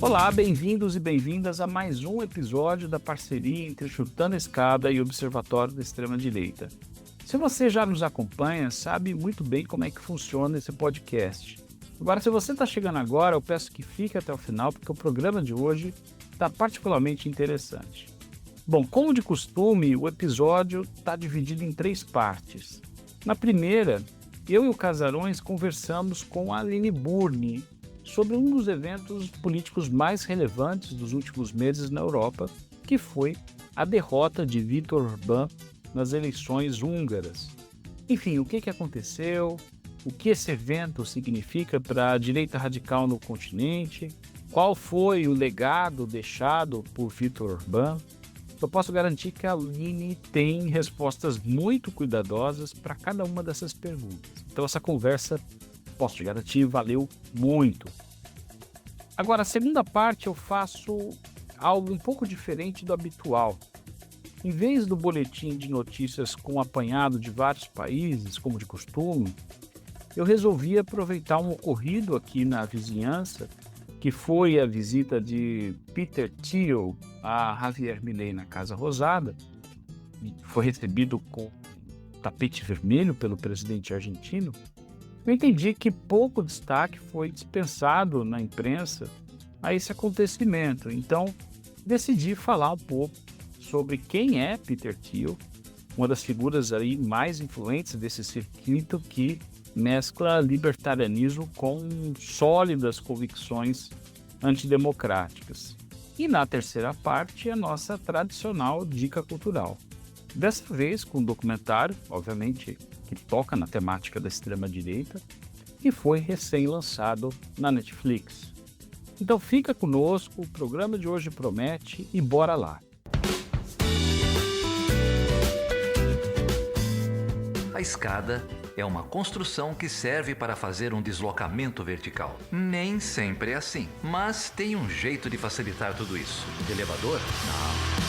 Olá, bem-vindos e bem-vindas a mais um episódio da parceria entre Chutando a Escada e Observatório da Extrema-Direita. Se você já nos acompanha, sabe muito bem como é que funciona esse podcast. Agora, se você está chegando agora, eu peço que fique até o final, porque o programa de hoje está particularmente interessante. Bom, como de costume, o episódio está dividido em 3 partes. Na primeira, eu e o Casarões conversamos com a Aline Burni sobre um dos eventos políticos mais relevantes dos últimos meses na Europa, que foi a derrota de Viktor Orbán nas eleições húngaras. Enfim, o que aconteceu, o que esse evento significa para a direita radical no continente, qual foi o legado deixado por Viktor Orbán. Eu posso garantir que a Aline tem respostas muito cuidadosas para cada uma dessas perguntas. Então essa conversa, posso te garantir, valeu muito. Agora, a segunda parte eu faço algo um pouco diferente do habitual. Em vez do boletim de notícias com apanhado de vários países, como de costume, eu resolvi aproveitar um ocorrido aqui na vizinhança, que foi a visita de Peter Thiel a Javier Milei na Casa Rosada. Foi recebido com tapete vermelho pelo presidente argentino. Eu entendi que pouco destaque foi dispensado na imprensa a esse acontecimento, então decidi falar um pouco sobre quem é Peter Thiel, uma das figuras aí mais influentes desse circuito que mescla libertarianismo com sólidas convicções antidemocráticas. E na terceira parte, a nossa tradicional dica cultural. Dessa vez com um documentário, obviamente, que toca na temática da extrema-direita, e foi recém-lançado na Netflix. Então fica conosco, o programa de hoje promete e bora lá! A escada é uma construção que serve para fazer um deslocamento vertical. Nem sempre é assim, mas tem um jeito de facilitar tudo isso. De elevador? Não.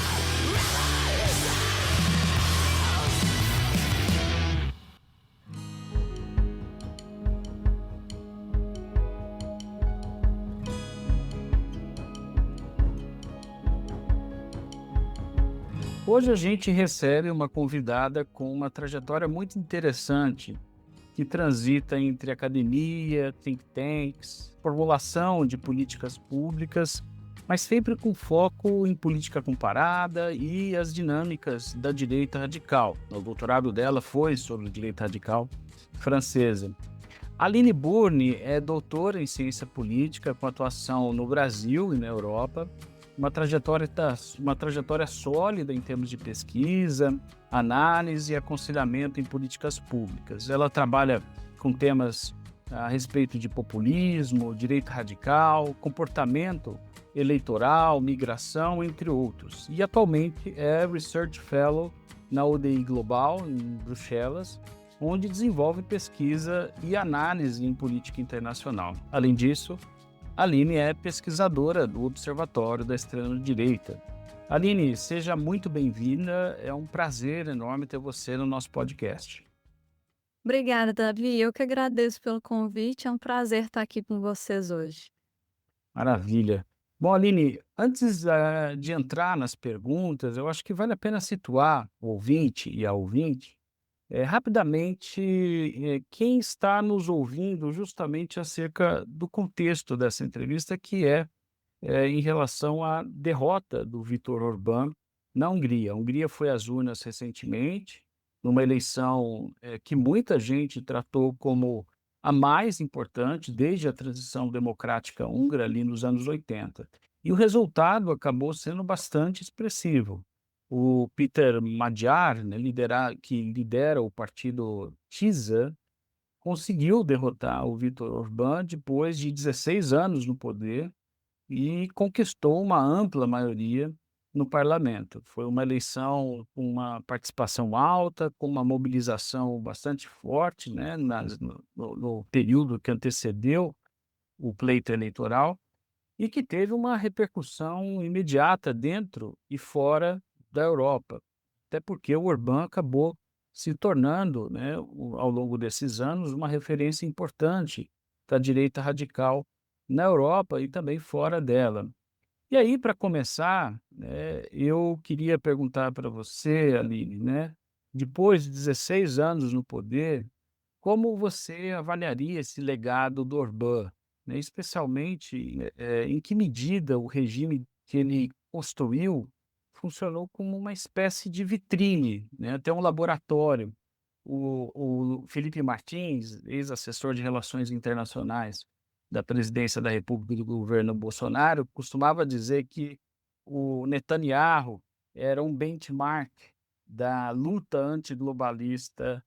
Hoje a gente recebe uma convidada com uma trajetória muito interessante, que transita entre academia, think tanks, formulação de políticas públicas, mas sempre com foco em política comparada e as dinâmicas da direita radical. O doutorado dela foi sobre direita radical francesa. Aline Burni é doutora em ciência política com atuação no Brasil e na Europa, uma trajetória sólida em termos de pesquisa, análise e aconselhamento em políticas públicas. Ela trabalha com temas a respeito de populismo, direita radical, comportamento eleitoral, migração, entre outros. E atualmente é Research Fellow na UDI Global, em Bruxelas, onde desenvolve pesquisa e análise em política internacional. Além disso, Aline é pesquisadora do Observatório da Extrema-Direita. Aline, seja muito bem-vinda, é um prazer enorme ter você no nosso podcast. Obrigada, Davi. Eu que agradeço pelo convite, é um prazer estar aqui com vocês hoje. Maravilha. Bom, Aline, antes de entrar nas perguntas, eu acho que vale a pena situar o ouvinte e a ouvinte rapidamente, quem está nos ouvindo justamente acerca do contexto dessa entrevista, que é em relação à derrota do Viktor Orbán na Hungria. A Hungria foi às urnas recentemente, numa eleição que muita gente tratou como a mais importante desde a transição democrática húngara ali nos anos 80. E o resultado acabou sendo bastante expressivo. O Peter Magyar, né, que lidera o partido TISA, conseguiu derrotar o Viktor Orbán depois de 16 anos no poder e conquistou uma ampla maioria no parlamento. Foi uma eleição com uma participação alta, com uma mobilização bastante forte, né, no período que antecedeu o pleito eleitoral, e que teve uma repercussão imediata dentro e fora da Europa, até porque o Orbán acabou se tornando, né, ao longo desses anos, uma referência importante da direita radical na Europa e também fora dela. E aí, para começar, né, eu queria perguntar para você, Aline, né, depois de 16 anos no poder, como você avaliaria esse legado do Orbán, né, especialmente, em que medida o regime que ele construiu funcionou como uma espécie de vitrine, né, até um laboratório. O Felipe Martins, ex-assessor de relações internacionais da presidência da República e do governo Bolsonaro, costumava dizer que o Netanyahu era um benchmark da luta antiglobalista,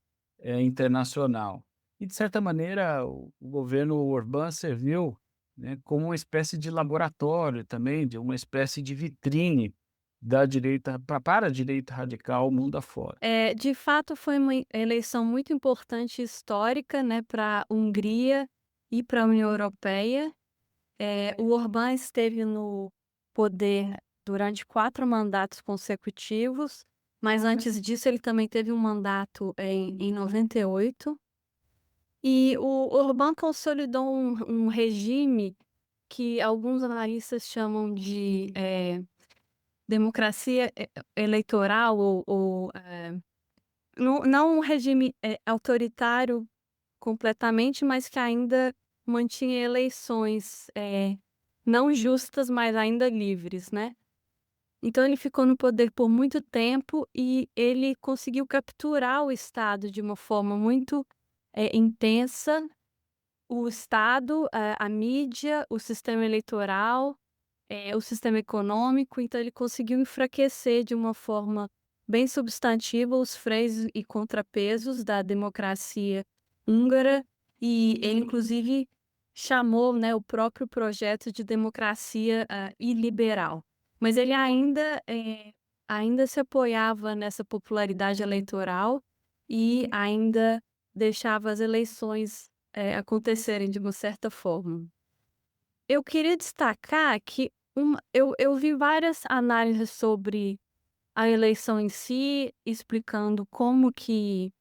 internacional. E, de certa maneira, o governo Orbán serviu, né, como uma espécie de laboratório também, de uma espécie de vitrine da direita para a direita radical mundo afora. De fato, foi uma eleição muito importante e histórica, né, para a Hungria e para a União Europeia. O Orbán esteve no poder durante 4 mandatos consecutivos, mas antes disso ele também teve um mandato em 98. E o Orbán consolidou um regime que alguns analistas chamam de, democracia eleitoral ou não um regime, autoritário completamente, mas que ainda mantinha eleições, não justas, mas ainda livres, né. Então ele ficou no poder por muito tempo e ele conseguiu capturar o Estado de uma forma muito, intensa. O Estado, a mídia, o sistema eleitoral, o sistema econômico, então ele conseguiu enfraquecer de uma forma bem substantiva os freios e contrapesos da democracia húngara, e ele inclusive chamou, né, o próprio projeto de democracia, iliberal. Mas ele ainda se apoiava nessa popularidade eleitoral e ainda deixava as eleições, acontecerem de uma certa forma. Eu queria destacar que eu vi várias análises sobre a eleição em si, explicando qual que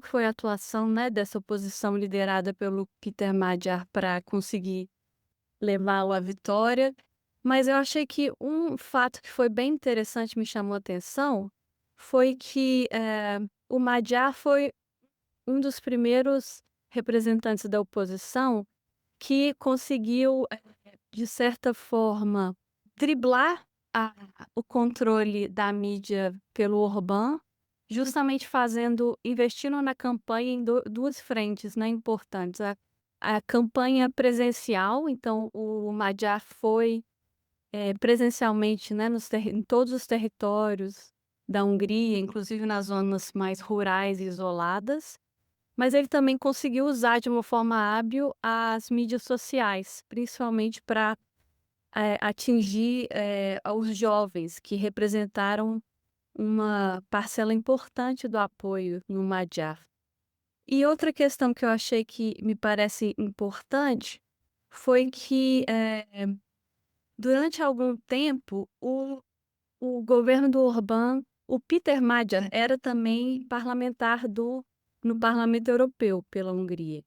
foi a atuação, né, dessa oposição liderada pelo Peter Magyar para conseguir levá-lo à vitória, mas eu achei que um fato que foi bem interessante, me chamou a atenção, foi que, o Magyar foi um dos primeiros representantes da oposição que conseguiu, de certa forma, driblar a o controle da mídia pelo Orbán, justamente investindo na campanha em 2 frentes, né, importantes. A campanha presencial, então o Magyar foi, presencialmente, né, em todos os territórios da Hungria, inclusive nas zonas mais rurais e isoladas. Mas ele também conseguiu usar de uma forma hábil as mídias sociais, principalmente para atingir, os jovens, que representaram uma parcela importante do apoio no Magyar. E outra questão que eu achei que me parece importante foi que, durante algum tempo, o governo do Orbán, o Peter Magyar era também parlamentar no Parlamento Europeu pela Hungria.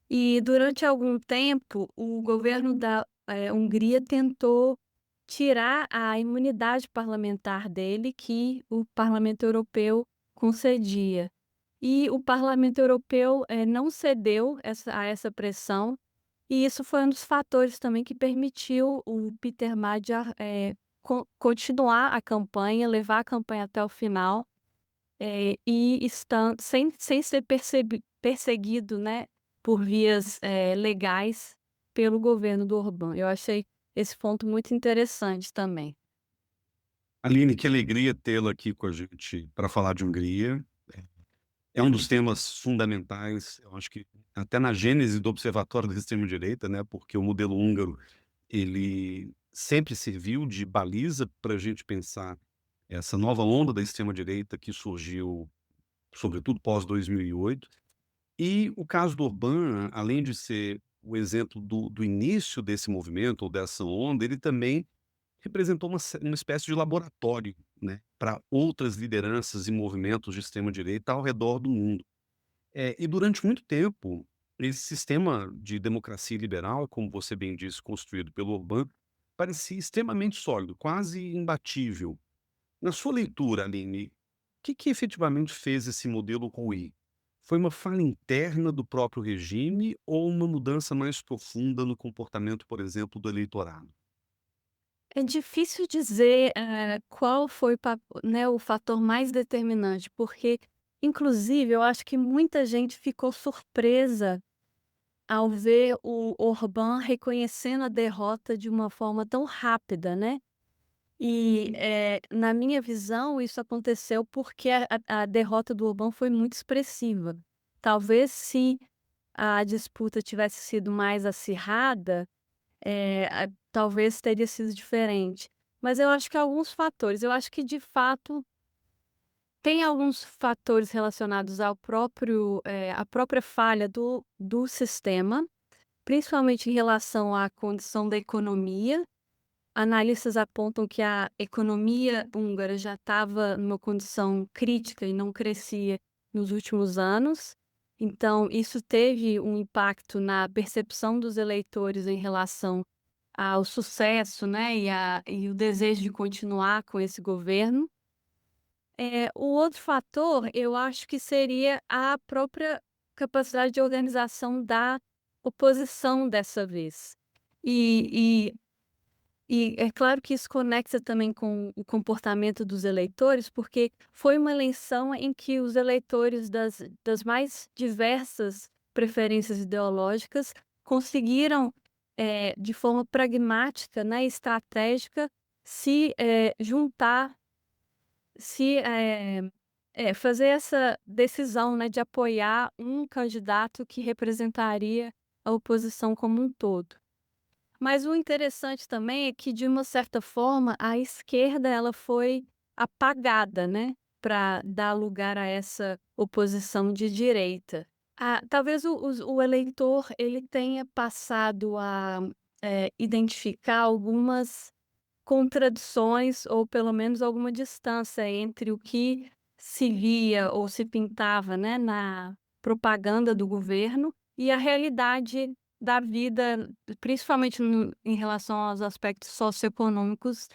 E durante algum tempo, o governo da, Hungria tentou tirar a imunidade parlamentar dele, que o Parlamento Europeu concedia. E o Parlamento Europeu, não cedeu a essa pressão, e isso foi um dos fatores também que permitiu o Peter Magyar, continuar a campanha, levar a campanha até o final, e sem ser perseguido, né, por vias, legais pelo governo do Orbán. Eu achei esse ponto muito interessante também. Aline, que alegria tê-la aqui com a gente para falar de Hungria. É um dos temas fundamentais, eu acho que até na gênese do Observatório da Extrema-Direita, né, porque o modelo húngaro, ele sempre serviu de baliza para a gente pensar essa nova onda da extrema-direita que surgiu, sobretudo pós-2008. E o caso do Orbán, além de ser o exemplo do início desse movimento ou dessa onda, ele também representou uma espécie de laboratório, né, para outras lideranças e movimentos de extrema-direita ao redor do mundo. E durante muito tempo, esse sistema de democracia liberal, como você bem disse, construído pelo Orbán, parecia extremamente sólido, quase imbatível. Na sua leitura, Aline, o que efetivamente fez esse modelo ruir? Foi uma falha interna do próprio regime ou uma mudança mais profunda no comportamento, por exemplo, do eleitorado? É difícil dizer, qual foi né, o fator mais determinante, porque, inclusive, eu acho que muita gente ficou surpresa ao ver o Orbán reconhecendo a derrota de uma forma tão rápida, né. E, na minha visão, isso aconteceu porque a derrota do Orbán foi muito expressiva. Talvez se a disputa tivesse sido mais acirrada, talvez teria sido diferente. Mas eu acho que alguns fatores, eu acho que de fato tem alguns fatores relacionados ao próprio, à própria falha do sistema, principalmente em relação à condição da economia. Analistas apontam que a economia húngara já estava numa condição crítica e não crescia nos últimos anos. Então, isso teve um impacto na percepção dos eleitores em relação ao sucesso, né, e o desejo de continuar com esse governo. O outro fator, eu acho que seria a própria capacidade de organização da oposição dessa vez. E é claro que isso conecta também com o comportamento dos eleitores, porque foi uma eleição em que os eleitores das mais diversas preferências ideológicas conseguiram, de forma pragmática, né, estratégica, se, juntar, se, fazer essa decisão, né, de apoiar um candidato que representaria a oposição como um todo. Mas o interessante também é que, de uma certa forma, a esquerda ela foi apagada, né, para dar lugar a essa oposição de direita. Talvez o eleitor ele tenha passado a, identificar algumas contradições ou pelo menos alguma distância entre o que se via ou se pintava, né, na propaganda do governo e a realidade da vida, principalmente em relação aos aspectos socioeconômicos,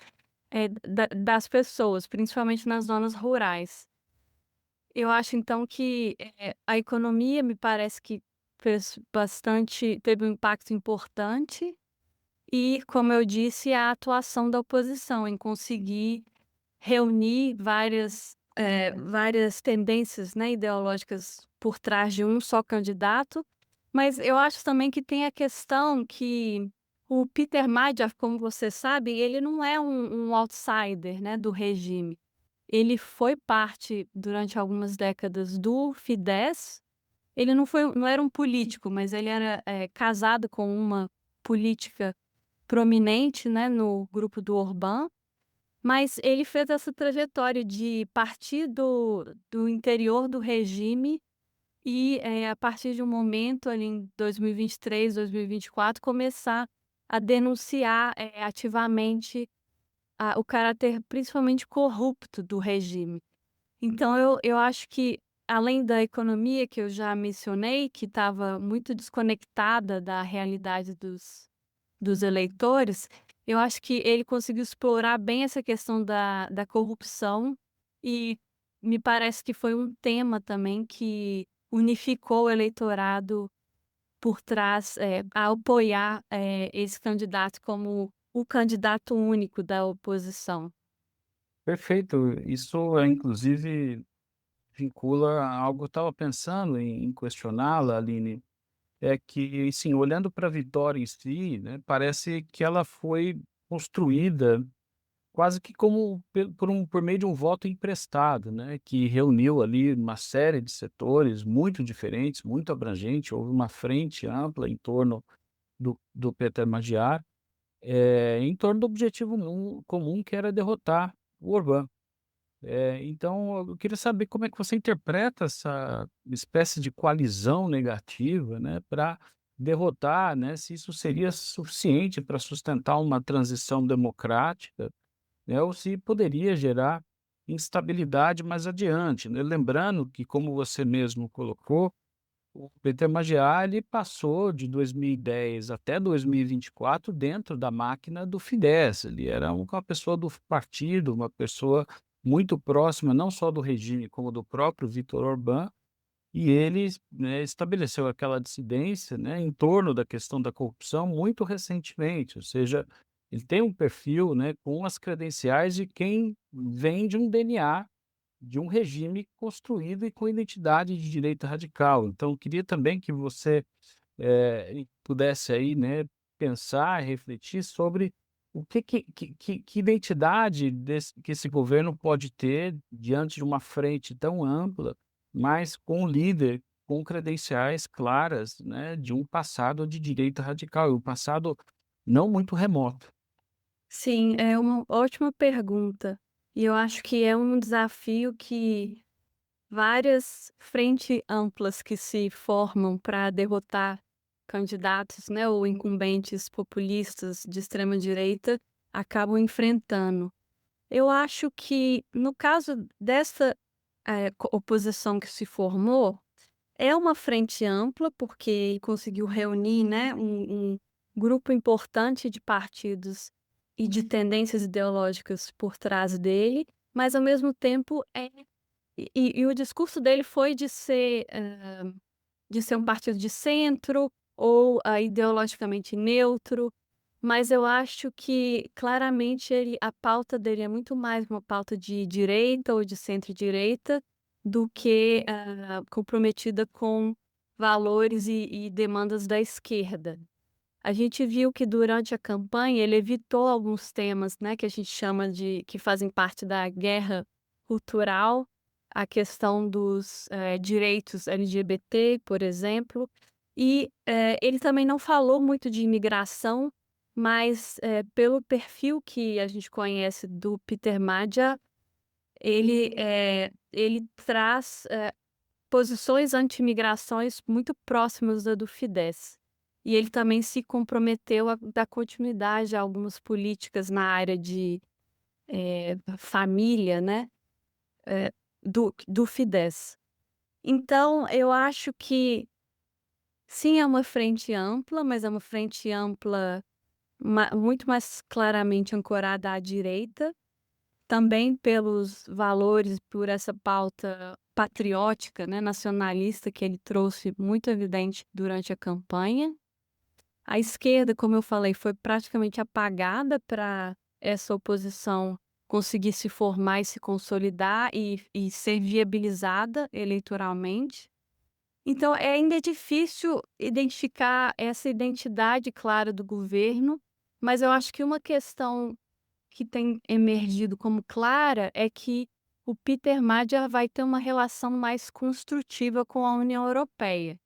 das pessoas, principalmente nas zonas rurais. Eu acho então que, a economia me parece que teve um impacto importante e, como eu disse, a atuação da oposição em conseguir reunir várias tendências, né, ideológicas por trás de um só candidato, mas eu acho também que tem a questão que o Peter Major, como você sabe, ele não é um outsider, né, do regime. Ele foi parte, durante algumas décadas, do Fidesz. Ele não era um político, mas ele era, casado com uma política prominente, né, no grupo do Orbán, mas ele fez essa trajetória de partir do interior do regime e, a partir de um momento ali em 2023, 2024, começar a denunciar, ativamente o caráter principalmente corrupto do regime. Então eu acho que, além da economia que eu já mencionei, que estava muito desconectada da realidade dos eleitores, eu acho que ele conseguiu explorar bem essa questão da corrupção e me parece que foi um tema também que unificou o eleitorado por trás, a apoiar, esse candidato como o candidato único da oposição. Perfeito. Isso inclusive vincula a algo que eu estava pensando em questioná-la, Aline, é que, sim, olhando para a vitória em si, né, parece que ela foi construída quase que como por meio de um voto emprestado, né, que reuniu ali uma série de setores muito diferentes, muito abrangente, houve uma frente ampla em torno do Peter Magyar, em torno do objetivo comum que era derrotar o Orbán. Então eu queria saber como é que você interpreta essa espécie de coalizão negativa, né, para derrotar, né, se isso seria suficiente para sustentar uma transição democrática, né, ou se poderia gerar instabilidade mais adiante, né? Lembrando que, como você mesmo colocou, o Peter Major ele passou de 2010 até 2024 dentro da máquina do Fidesz. Ele era uma pessoa do partido, uma pessoa muito próxima não só do regime como do próprio Viktor Orbán, e ele, né, estabeleceu aquela dissidência, né, em torno da questão da corrupção muito recentemente, ou seja, ele tem um perfil, né, com as credenciais de quem vem de um DNA de um regime construído e com identidade de direita radical. Então, eu queria também que você pudesse aí, né, pensar e refletir sobre o que identidade que esse governo pode ter diante de uma frente tão ampla, mas com um líder com credenciais claras, né, de um passado de direita radical, e um passado não muito remoto. Sim, é uma ótima pergunta. E eu acho que é um desafio que várias frentes amplas que se formam para derrotar candidatos, né, ou incumbentes populistas de extrema direita acabam enfrentando. Eu acho que no caso dessa oposição que se formou, é uma frente ampla, porque conseguiu reunir, né, um grupo importante de partidos e de tendências ideológicas por trás dele, mas ao mesmo tempo e o discurso dele foi de ser um partido de centro ou, ideologicamente neutro, mas eu acho que claramente a pauta dele é muito mais uma pauta de direita ou de centro-direita do que, comprometida com valores e demandas da esquerda. A gente viu que durante a campanha ele evitou alguns temas, né, que a gente chama de que fazem parte da guerra cultural, a questão dos, direitos LGBT, por exemplo, e, ele também não falou muito de imigração, mas, pelo perfil que a gente conhece do Peter Madia, ele traz, posições anti-imigrações muito próximas da do Fidesz. E ele também se comprometeu a dar continuidade a algumas políticas na área de, família, né, do Fidesz. Então eu acho que sim, é uma frente ampla, mas é uma frente ampla muito mais claramente ancorada à direita, também pelos valores, por essa pauta patriótica, né, nacionalista que ele trouxe muito evidente durante a campanha. A esquerda, como eu falei, foi praticamente apagada para essa oposição conseguir se formar e se consolidar e ser viabilizada eleitoralmente. Então, ainda é difícil identificar essa identidade clara do governo, mas eu acho que uma questão que tem emergido como clara é que o Peter Madia vai ter uma relação mais construtiva com a União Europeia.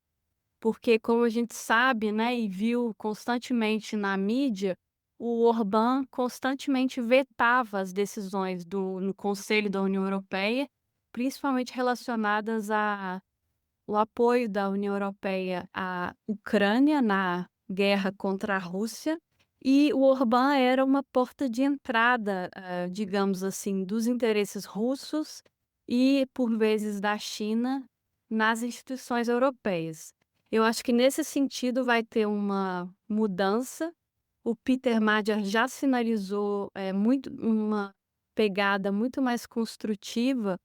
Porque, como a gente sabe, né, e viu constantemente na mídia, o Orbán constantemente vetava as decisões no Conselho da União Europeia, principalmente relacionadas ao apoio da União Europeia à Ucrânia na guerra contra a Rússia. E o Orbán era uma porta de entrada, digamos assim, dos interesses russos e, por vezes, da China nas instituições europeias. Eu acho que nesse sentido vai ter uma mudança. O Peter Madia já sinalizou, muito uma pegada muito mais construtiva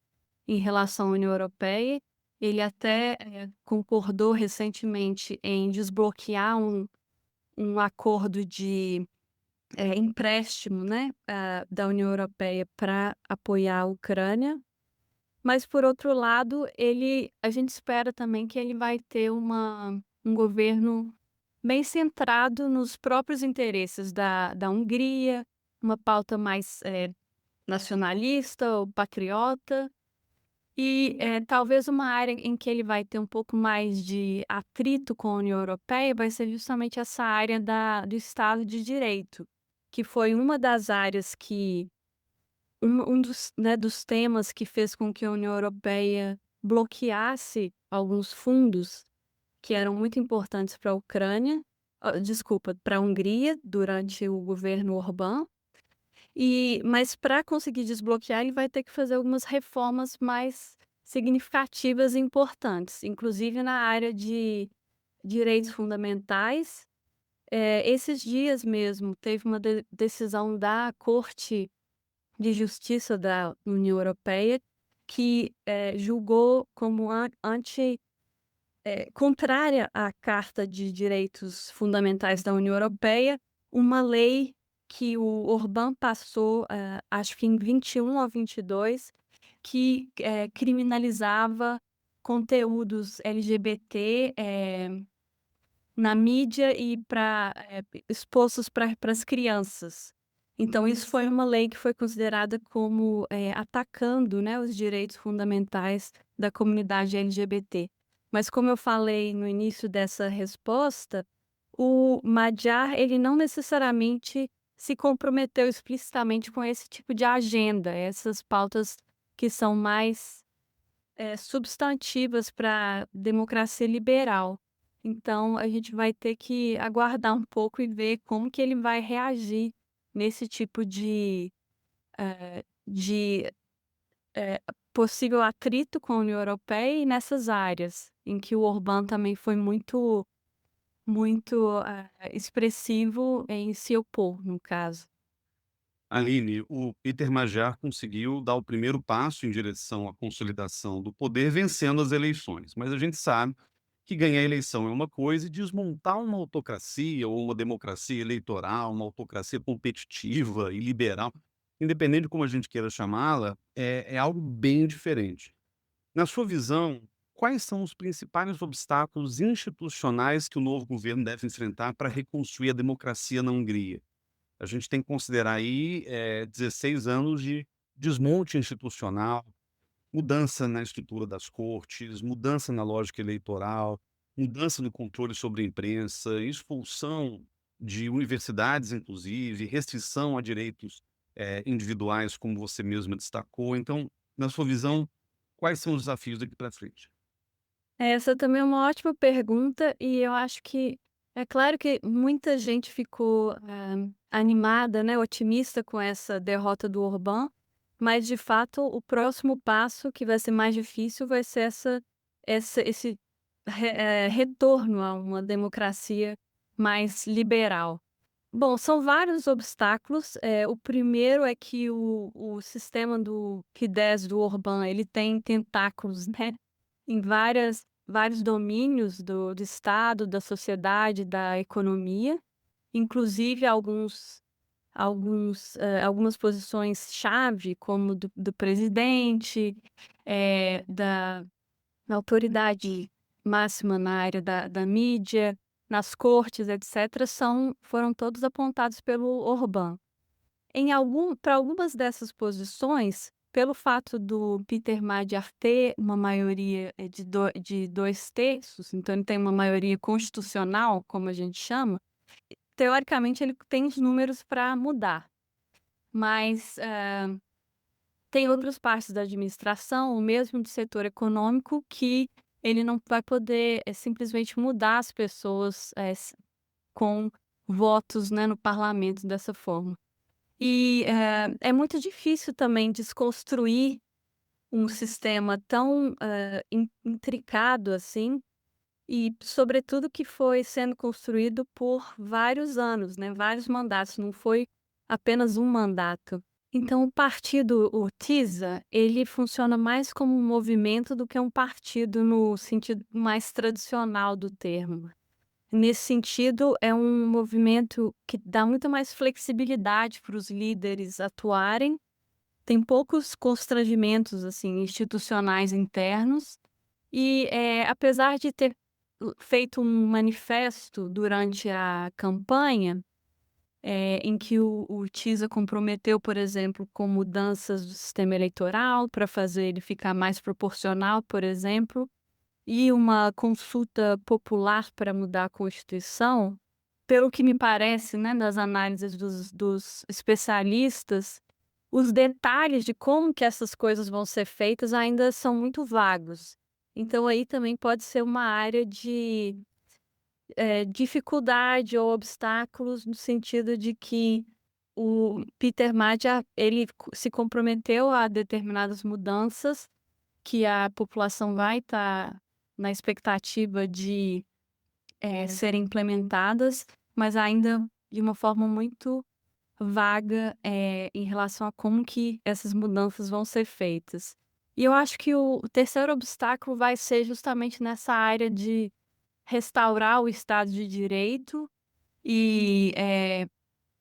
em relação à União Europeia. Ele até, concordou recentemente em desbloquear um acordo de, empréstimo, né, da União Europeia para apoiar a Ucrânia. Mas por outro lado, a gente espera também que ele vai ter um governo bem centrado nos próprios interesses da Hungria, uma pauta mais, nacionalista ou patriota, e, talvez uma área em que ele vai ter um pouco mais de atrito com a União Europeia vai ser justamente essa área do Estado de Direito, que foi uma das áreas que um dos, né, dos temas que fez com que a União Europeia bloqueasse alguns fundos que eram muito importantes para a Ucrânia, desculpa, para a Hungria durante o governo Orbán. Mas para conseguir desbloquear, ele vai ter que fazer algumas reformas mais significativas e importantes, inclusive na área de direitos fundamentais. Esses dias mesmo teve uma decisão da Corte de Justiça da União Europeia que julgou como contrária à Carta de Direitos Fundamentais da União Europeia, uma lei que o Orbán passou, acho que em 21 ou 22, que criminalizava conteúdos LGBT na mídia e expostos para as crianças. Então isso foi uma lei que foi considerada como atacando, né, os direitos fundamentais da comunidade LGBT. Mas como eu falei no início dessa resposta, o Madjar, ele não necessariamente se comprometeu explicitamente com esse tipo de agenda, essas pautas que são mais substantivas para a democracia liberal. Então a gente vai ter que aguardar um pouco e ver como que ele vai reagir nesse tipo de possível atrito com a União Europeia e nessas áreas em que o Orbán também foi muito, muito expressivo em se opor, no caso. Aline, o Peter Major conseguiu dar o primeiro passo em direção à consolidação do poder, vencendo as eleições. Mas a gente sabe que ganhar a eleição é uma coisa e desmontar uma autocracia ou uma democracia eleitoral, uma autocracia competitiva e liberal, independente de como a gente queira chamá-la, é algo bem diferente. Na sua visão, quais são os principais obstáculos institucionais que o novo governo deve enfrentar para reconstruir a democracia na Hungria? A gente tem que considerar aí 16 anos de desmonte institucional, mudança na estrutura das cortes, mudança na lógica eleitoral, mudança no controle sobre a imprensa, expulsão de universidades, inclusive, restrição a direitos individuais, como você mesma destacou. Então, na sua visão, quais são os desafios daqui para frente? Essa também é uma ótima pergunta e eu acho que é claro que muita gente ficou, animada, né, otimista com essa derrota do Orbán, mas de fato o próximo passo que vai ser mais difícil vai ser esse retorno a uma democracia mais liberal. Bom, são vários obstáculos. O primeiro é que o sistema do Fidesz, do Orbán, ele tem tentáculos, né, em vários domínios do Estado, da sociedade, da economia, inclusive algumas posições-chave, como do presidente, da autoridade máxima na área da mídia, nas cortes, etc., foram todos apontados pelo Orbán. Para algumas dessas posições, pelo fato do Peter Magyar ter uma maioria de 2/3, então ele tem uma maioria constitucional, como a gente chama, teoricamente ele tem os números para mudar. Mas tem outras partes da administração, ou mesmo do setor econômico, que ele não vai poder simplesmente mudar as pessoas com votos, né, no parlamento dessa forma. E é muito difícil também desconstruir um sistema tão intricado assim, e sobretudo que foi sendo construído por vários anos, né, vários mandatos, não foi apenas um mandato. Então o partido, o TISA, ele funciona mais como um movimento do que um partido no sentido mais tradicional do termo. Nesse sentido, é um movimento que dá muita mais flexibilidade para os líderes atuarem, tem poucos constrangimentos, assim, institucionais internos e, apesar de ter feito um manifesto durante a campanha, em que o TISA comprometeu, por exemplo, com mudanças do sistema eleitoral para fazer ele ficar mais proporcional, por exemplo, e uma consulta popular para mudar a Constituição, pelo que me parece, né, das análises dos especialistas, os detalhes de como que essas coisas vão ser feitas ainda são muito vagos. Então aí também pode ser uma área de dificuldade ou obstáculos, no sentido de que o Peter Madia, ele se comprometeu a determinadas mudanças que a população vai estar na expectativa de serem implementadas, mas ainda de uma forma muito vaga, em relação a como que essas mudanças vão ser feitas. E eu acho que o terceiro obstáculo vai ser justamente nessa área de restaurar o Estado de Direito e,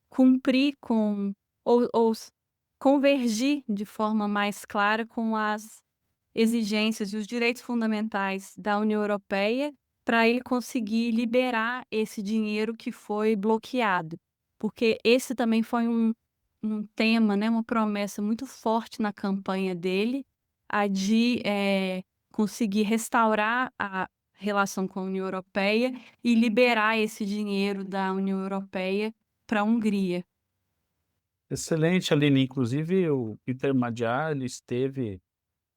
cumprir com ou convergir de forma mais clara com as exigências e os direitos fundamentais da União Europeia, para ele conseguir liberar esse dinheiro que foi bloqueado. Porque esse também foi um tema, né, uma promessa muito forte na campanha dele, a de, conseguir restaurar a relação com a União Europeia e liberar esse dinheiro da União Europeia para a Hungria. Excelente, Aline. Inclusive, o Peter Magyar, ele esteve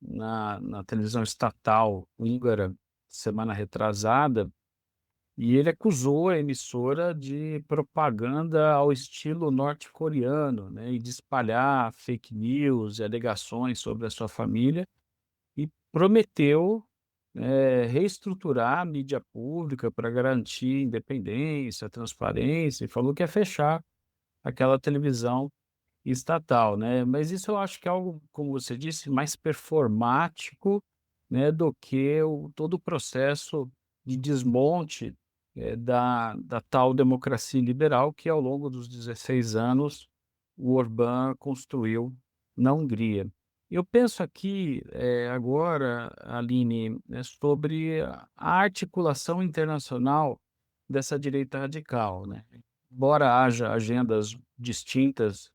na televisão estatal húngara semana retrasada, e ele acusou a emissora de propaganda ao estilo norte-coreano, né, e de espalhar fake news e alegações sobre a sua família, e prometeu, reestruturar a mídia pública para garantir independência, transparência, e falou que ia fechar aquela televisão estatal, né. Mas isso eu acho que é algo, como você disse, mais performático, né, do que todo o processo de desmonte, da tal democracia liberal que, ao longo dos 16 anos, o Orbán construiu na Hungria. Eu penso aqui, agora, Aline, sobre a articulação internacional dessa direita radical, né. Embora haja agendas distintas,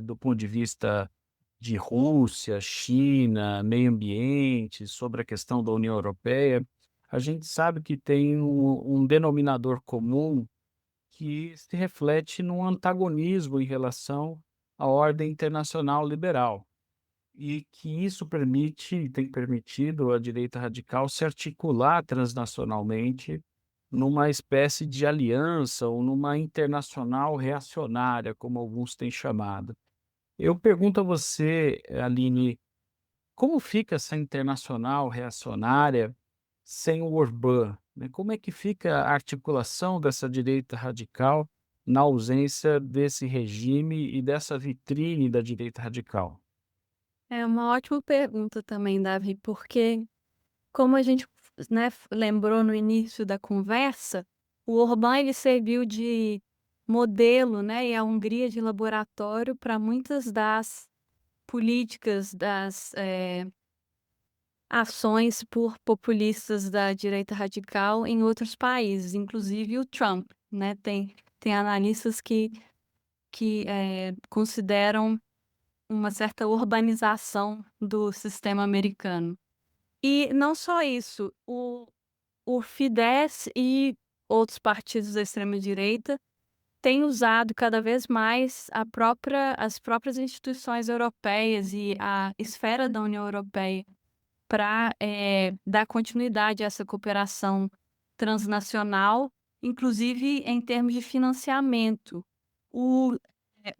do ponto de vista de Rússia, China, meio ambiente, sobre a questão da União Europeia, a gente sabe que tem um denominador comum que se reflete num antagonismo em relação à ordem internacional liberal, e que isso permite e tem permitido à direita radical se articular transnacionalmente numa espécie de aliança ou numa internacional reacionária, como alguns têm chamado. Eu pergunto a você, Aline, como fica essa internacional reacionária sem o Orbán, né? Como é que fica a articulação dessa direita radical na ausência desse regime e dessa vitrine da direita radical? É uma ótima pergunta também, Davi, porque como a gente, né, lembrou no início da conversa, o Orbán ele serviu de modelo, né, e a Hungria de laboratório para muitas das políticas, das ações por populistas da direita radical em outros países, inclusive o Trump, né? Tem analistas que consideram uma certa urbanização do sistema americano. E não só isso, o Fidesz e outros partidos da extrema-direita têm usado cada vez mais as próprias instituições europeias e a esfera da União Europeia para dar continuidade a essa cooperação transnacional, inclusive em termos de financiamento. O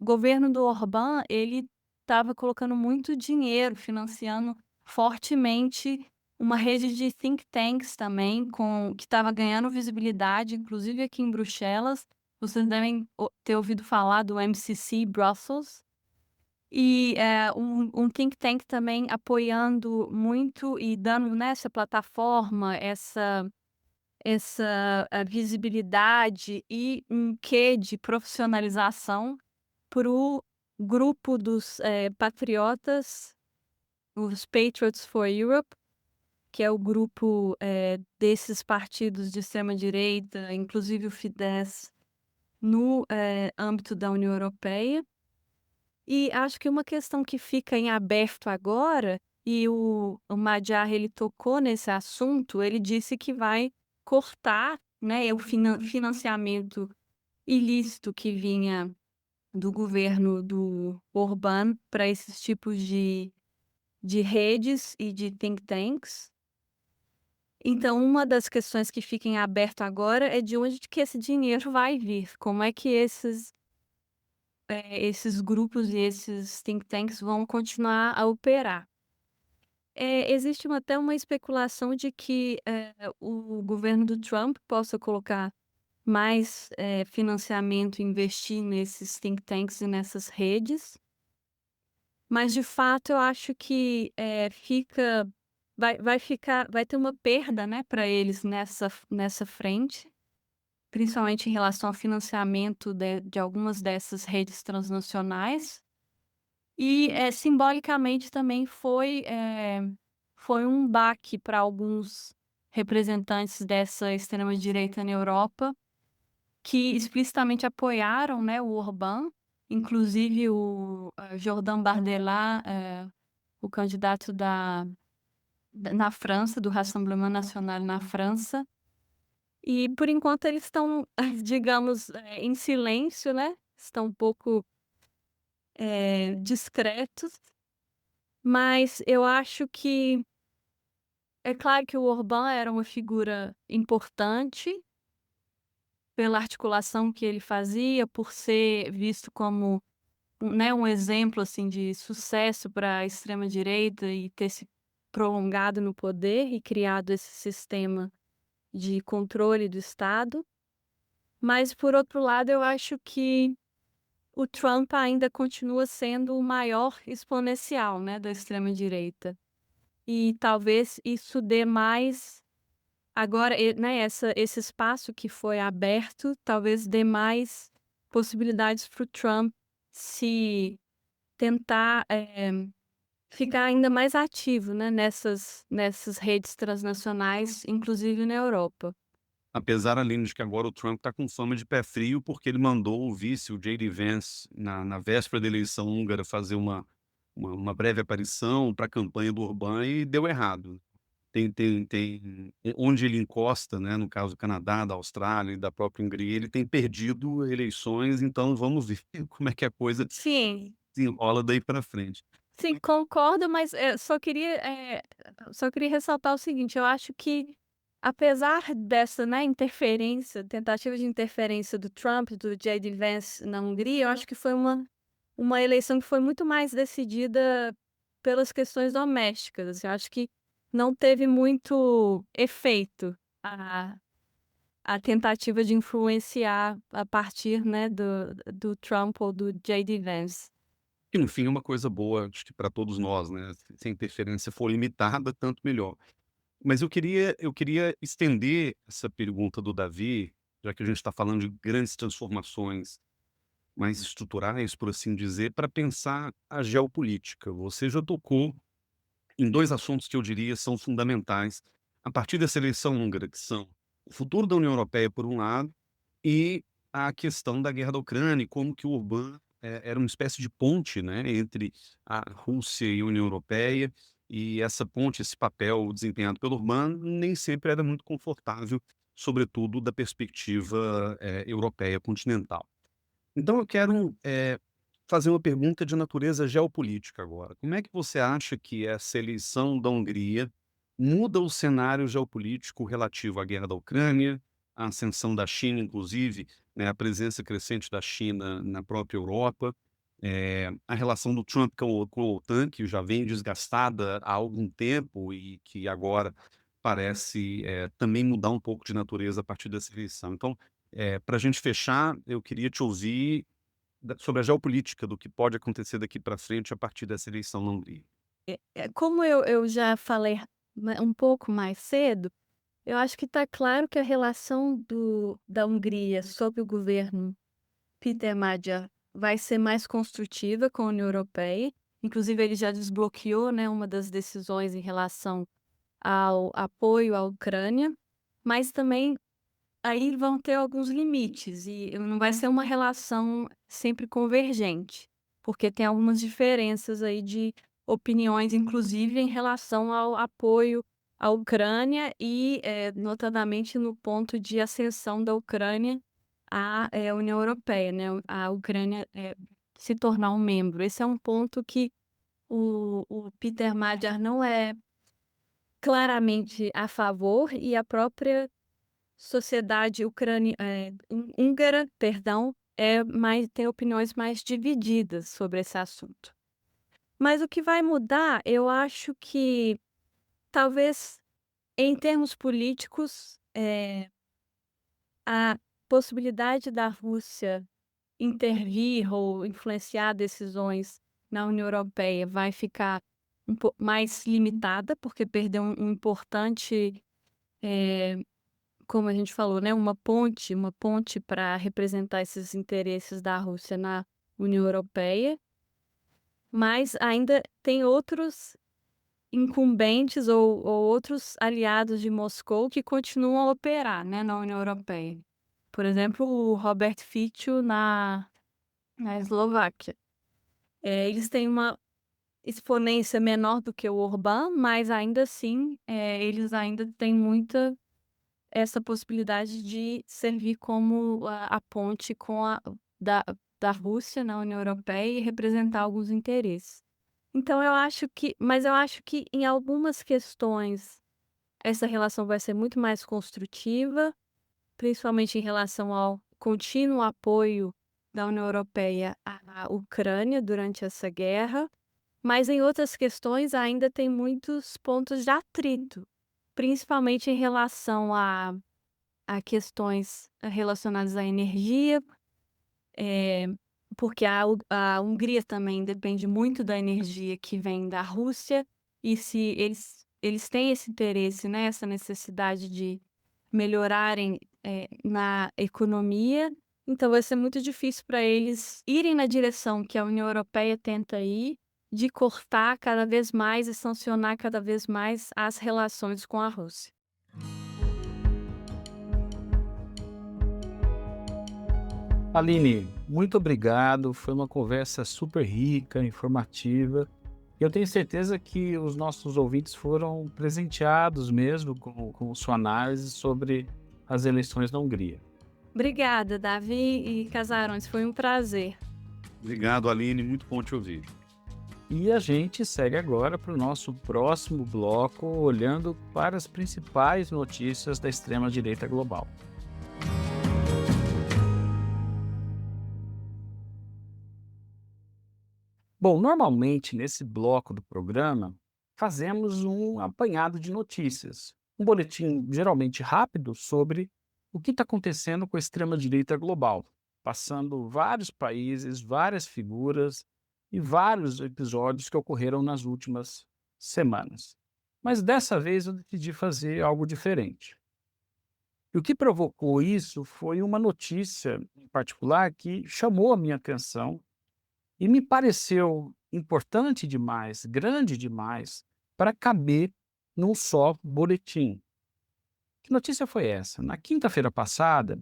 governo do Orbán, ele estava colocando muito dinheiro, financiando fortemente uma rede de think tanks também, que estava ganhando visibilidade, inclusive aqui em Bruxelas. Vocês devem ter ouvido falar do MCC Brussels. E, um think tank também apoiando muito e dando nessa plataforma essa visibilidade e um quê de profissionalização para o grupo dos, patriotas, os Patriots for Europe, que é o grupo, desses partidos de extrema direita, inclusive o Fidesz, no, âmbito da União Europeia. E acho que uma questão que fica em aberto agora, e o Madjar ele tocou nesse assunto, ele disse que vai cortar, né, o financiamento ilícito que vinha do governo do Orbán para esses tipos de redes e de think tanks. Então, uma das questões que fica em aberto agora é de onde que esse dinheiro vai vir, como é que esses grupos e esses think tanks vão continuar a operar. Existe até uma especulação de que, o governo do Trump possa colocar mais, financiamento e investir nesses think tanks e nessas redes, mas de fato eu acho que, vai ter uma perda, né, para eles nessa frente, principalmente em relação ao financiamento de algumas dessas redes transnacionais. E, simbolicamente também foi um baque para alguns representantes dessa extrema direita na Europa, que explicitamente apoiaram, né, o Orbán, inclusive o, Jordan Bardella, o candidato na França, do Rassemblement National na França. E por enquanto eles estão, digamos, em silêncio, né, estão um pouco, discretos. Mas eu acho que é claro que o Orbán era uma figura importante pela articulação que ele fazia, por ser visto como, né, um exemplo, assim, de sucesso para a extrema direita e ter se prolongado no poder e criado esse sistema de controle do Estado. Mas, por outro lado, eu acho que o Trump ainda continua sendo o maior exponencial, né, da extrema direita. E talvez isso dê mais agora, né, esse espaço que foi aberto, talvez dê mais possibilidades para o Trump se tentar, ficar ainda mais ativo, né, nessas redes transnacionais, inclusive na Europa. Apesar, Aline, de que agora o Trump está com fama de pé frio, porque ele mandou o vice, o J.D. Vance, na véspera da eleição húngara, fazer uma breve aparição para a campanha do Orbán e deu errado. Onde ele encosta, né, no caso do Canadá, da Austrália e da própria Hungria, ele tem perdido eleições, então vamos ver como é que a coisa Sim, se enrola daí para frente. sim, concordo, mas, só queria ressaltar o seguinte, eu acho que apesar dessa, né, interferência, tentativa de interferência do Trump, do J.D. Vance na Hungria, eu acho que foi uma eleição que foi muito mais decidida pelas questões domésticas, assim, eu acho que não teve muito efeito a a tentativa de influenciar a partir, né, do Trump ou do J.D. Vance. Que no fim é uma coisa boa, acho que para todos nós, né, se a interferência for limitada, tanto melhor. Mas eu queria estender essa pergunta do Davi, já que a gente está falando de grandes transformações mais estruturais, por assim dizer, para pensar a geopolítica. Você já tocou em 2 assuntos que eu diria são fundamentais, a partir dessa eleição húngara, que são o futuro da União Europeia, por um lado, e a questão da guerra da Ucrânia e como que o Orbán, era uma espécie de ponte, né, entre a Rússia e a União Europeia, e essa ponte, esse papel desempenhado pelo Orbán nem sempre era muito confortável, sobretudo da perspectiva, europeia continental. Então eu quero, fazer uma pergunta de natureza geopolítica agora. Como é que você acha que essa eleição da Hungria muda o cenário geopolítico relativo à guerra da Ucrânia, à ascensão da China, inclusive, né, a presença crescente da China na própria Europa, a relação do Trump com a OTAN, que já vem desgastada há algum tempo e que agora parece, também mudar um pouco de natureza a partir dessa eleição. Então, para a gente fechar, eu queria te ouvir sobre a geopolítica do que pode acontecer daqui para frente a partir dessa eleição na Hungria. Como eu já falei um pouco mais cedo, eu acho que está claro que a relação da Hungria sob o governo Peter Magyar vai ser mais construtiva com a União Europeia. Inclusive, ele já desbloqueou, né, uma das decisões em relação ao apoio à Ucrânia, mas também aí vão ter alguns limites e não vai ser uma relação sempre convergente, porque tem algumas diferenças aí de opiniões, inclusive em relação ao apoio à Ucrânia e, notadamente no ponto de ascensão da Ucrânia à, União Europeia, né, a Ucrânia, se tornar um membro. Esse é um ponto que o Peter Magyar claramente a favor e a própria sociedade húngara, perdão, tem opiniões mais divididas sobre esse assunto. Mas o que vai mudar, eu acho que talvez em termos políticos, a possibilidade da Rússia intervir ou influenciar decisões na União Europeia vai ficar mais limitada, porque perdeu um importante, eh, como a gente falou, né, uma ponte para representar esses interesses da Rússia na União Europeia, mas ainda tem outros incumbentes ou outros aliados de Moscou que continuam a operar, né, na União Europeia. Por exemplo, o Robert Fico na Eslováquia. Eles têm uma exponência menor do que o Orbán, mas ainda assim, eles ainda têm muita essa possibilidade de servir como a ponte com da da Rússia na União Europeia e representar alguns interesses. Então eu acho que em algumas questões essa relação vai ser muito mais construtiva, principalmente em relação ao contínuo apoio da União Europeia à Ucrânia durante essa guerra, mas em outras questões ainda tem muitos pontos de atrito, principalmente em relação a questões relacionadas à energia, eh, porque a Hungria também depende muito da energia que vem da Rússia, e se eles têm esse interesse, né, essa necessidade de melhorarem, na economia, então vai ser muito difícil para eles irem na direção que a União Europeia tenta ir, de cortar cada vez mais e sancionar cada vez mais as relações com a Rússia. Aline, muito obrigado. Foi uma conversa super rica, informativa. E eu tenho certeza que os nossos ouvintes foram presenteados mesmo com sua análise sobre as eleições na Hungria. Obrigada, Davi e Casarões, foi um prazer. Obrigado, Aline, muito bom te ouvir. E a gente segue agora para o nosso próximo bloco, olhando para as principais notícias da extrema-direita global. Bom, normalmente nesse bloco do programa, fazemos um apanhado de notícias, um boletim geralmente rápido sobre o que está acontecendo com a extrema-direita global, passando vários países, várias figuras e vários episódios que ocorreram nas últimas semanas. Mas dessa vez eu decidi fazer algo diferente. E o que provocou isso foi uma notícia em particular que chamou a minha atenção e me pareceu importante demais, grande demais, para caber num só boletim. Que notícia foi essa? Na quinta-feira passada,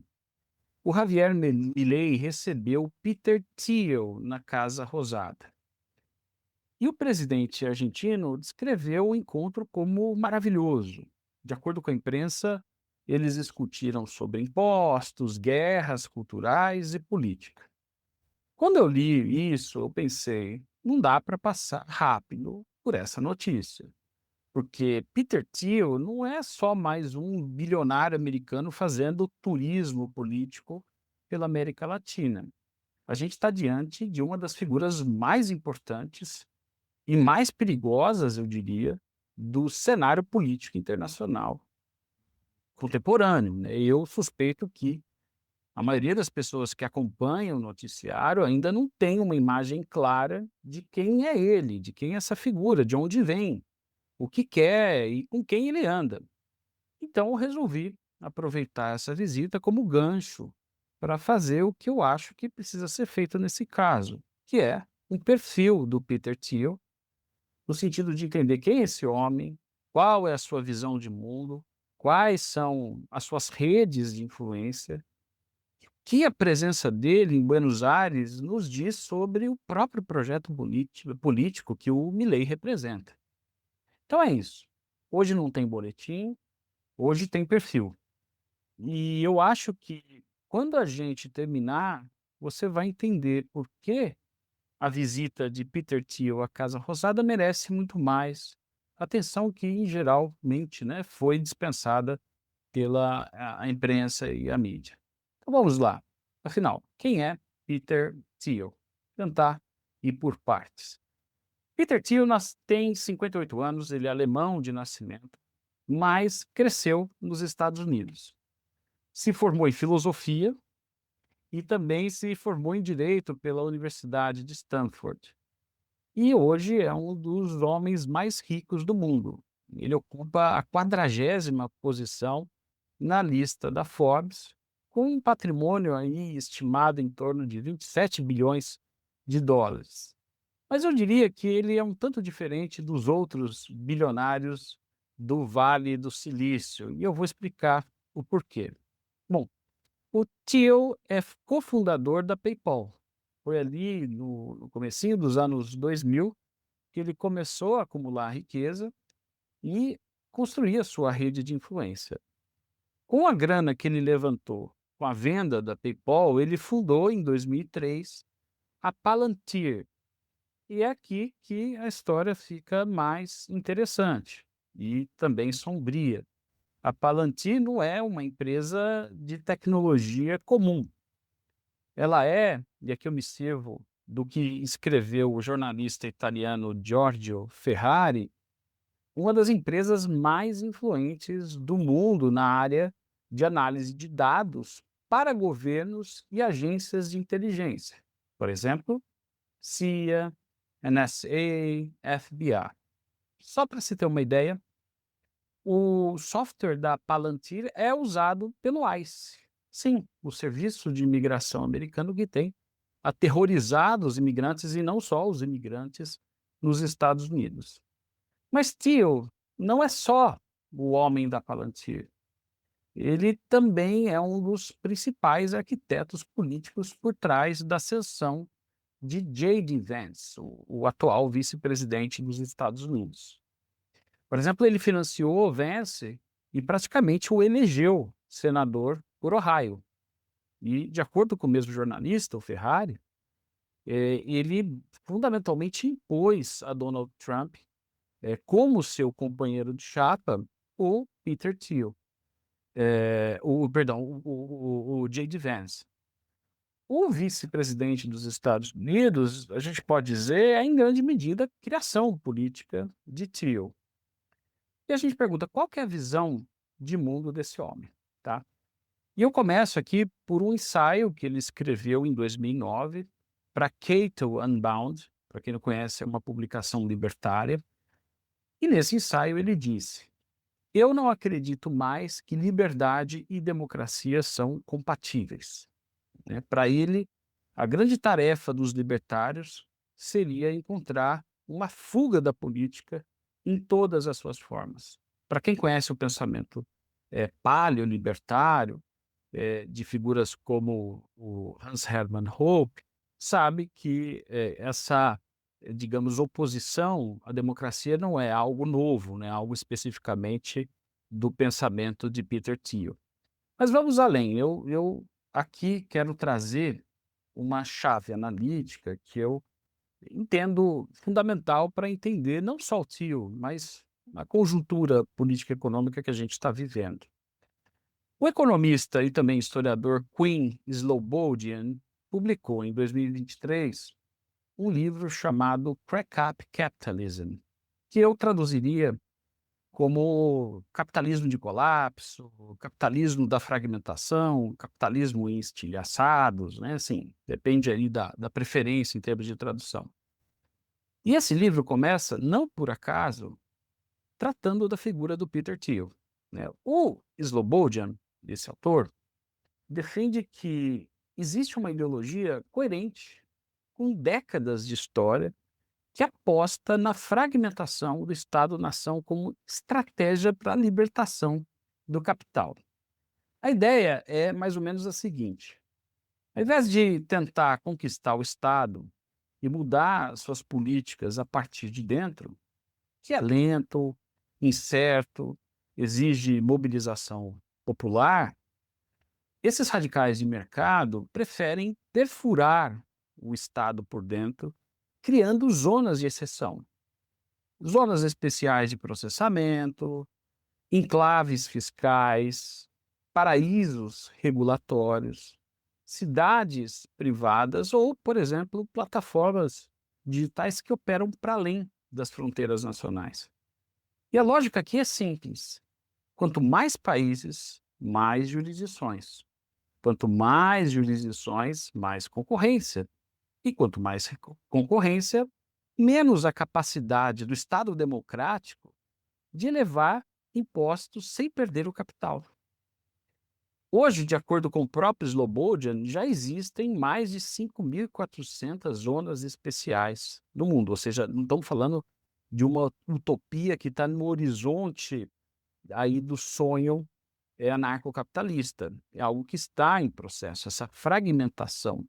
o Javier Milei recebeu Peter Thiel na Casa Rosada. E o presidente argentino descreveu o encontro como maravilhoso. De acordo com a imprensa, eles discutiram sobre impostos, guerras culturais e política. Quando eu li isso, eu pensei, não dá para passar rápido por essa notícia, porque Peter Thiel não é só mais um bilionário americano fazendo turismo político pela América Latina. A gente está diante de uma das figuras mais importantes e mais perigosas, eu diria, do cenário político internacional contemporâneo, né? Eu suspeito que a maioria das pessoas que acompanham o noticiário ainda não tem uma imagem clara de quem é ele, de quem é essa figura, de onde vem, o que quer e com quem ele anda. Então eu resolvi aproveitar essa visita como gancho para fazer o que eu acho que precisa ser feito nesse caso, que é um perfil do Peter Thiel, no sentido de entender quem é esse homem, qual é a sua visão de mundo, quais são as suas redes de influência, que a presença dele em Buenos Aires nos diz sobre o próprio projeto político que o Milei representa. Então é isso. Hoje não tem boletim, hoje tem perfil. E eu acho que quando a gente terminar, você vai entender por que a visita de Peter Thiel à Casa Rosada merece muito mais atenção que, geralmente, né, foi dispensada pela a imprensa e a mídia. Então vamos lá. Afinal, quem é Peter Thiel? Tentar ir por partes. Peter Thiel tem 58 anos, ele é alemão de nascimento, mas cresceu nos Estados Unidos. Se formou em filosofia e também se formou em direito pela Universidade de Stanford. E hoje é um dos homens mais ricos do mundo. Ele ocupa a 40ª posição na lista da Forbes, com um patrimônio aí estimado em torno de 27 bilhões de dólares. Mas eu diria que ele é um tanto diferente dos outros bilionários do Vale do Silício, e eu vou explicar o porquê. Bom, o Thiel é cofundador da PayPal. Foi ali no comecinho dos anos 2000 que ele começou a acumular riqueza e construir a sua rede de influência. Com a grana que ele levantou com a venda da PayPal, ele fundou em 2003 a Palantir. E é aqui que a história fica mais interessante e também sombria. A Palantir não é uma empresa de tecnologia comum. Ela é, e aqui eu me sirvo do que escreveu o jornalista italiano Giorgio Ferrari, uma das empresas mais influentes do mundo na área de análise de dados para governos e agências de inteligência. Por exemplo, CIA, NSA, FBI. Só para se ter uma ideia, o software da Palantir é usado pelo ICE. Sim, o serviço de imigração americano que tem aterrorizado os imigrantes e não só os imigrantes nos Estados Unidos. Mas Thiel não é só o homem da Palantir. Ele também é um dos principais arquitetos políticos por trás da ascensão de J.D. Vance, o atual vice-presidente dos Estados Unidos. Por exemplo, ele financiou Vance e praticamente o elegeu senador por Ohio. E, de acordo com o mesmo jornalista, o Ferrari, ele fundamentalmente impôs a Donald Trump como seu companheiro de chapa o Peter Thiel, o J.D. Vance. O vice-presidente dos Estados Unidos, a gente pode dizer, é em grande medida a criação política de Thiel. E a gente pergunta, qual que é a visão de mundo desse homem, tá? E eu começo aqui por um ensaio que ele escreveu em 2009 para Cato Unbound, para quem não conhece, é uma publicação libertária. E nesse ensaio ele disse: eu não acredito mais que liberdade e democracia são compatíveis. Né? Para ele, a grande tarefa dos libertários seria encontrar uma fuga da política em todas as suas formas. Para quem conhece o pensamento paleolibertário, de figuras como o Hans Hermann Hoppe, sabe que essa, digamos, oposição à democracia não é algo novo, né? Algo especificamente do pensamento de Peter Thiel. Mas vamos além. Eu aqui quero trazer uma chave analítica que eu entendo fundamental para entender não só o Thiel, mas a conjuntura política e econômica que a gente está vivendo. O economista e também historiador Quinn Slobodian publicou em 2023 um livro chamado Crack Up Capitalism, que eu traduziria como capitalismo de colapso, capitalismo da fragmentação, capitalismo em estilhaçados, né? Assim, depende aí da preferência em termos de tradução. E esse livro começa, não por acaso, tratando da figura do Peter Thiel. Né? O Slobodian, esse autor, defende que existe uma ideologia coerente, com décadas de história, que aposta na fragmentação do Estado-nação como estratégia para a libertação do capital. A ideia é mais ou menos a seguinte: ao invés de tentar conquistar o Estado e mudar suas políticas a partir de dentro, que é lento, incerto, exige mobilização popular, esses radicais de mercado preferem perfurar o Estado por dentro, criando zonas de exceção. zonas especiais de processamento, enclaves fiscais, paraísos regulatórios, cidades privadas ou, por exemplo, plataformas digitais que operam para além das fronteiras nacionais. E a lógica aqui é simples: quanto mais países, mais jurisdições. Quanto mais jurisdições, mais concorrência. E quanto mais concorrência, menos a capacidade do Estado democrático de elevar impostos sem perder o capital. Hoje, de acordo com o próprio Slobodian, já existem mais de 5.400 zonas especiais no mundo, ou seja, não estamos falando de uma utopia que está no horizonte aí do sonho anarcocapitalista. É algo que está em processo. Essa fragmentação,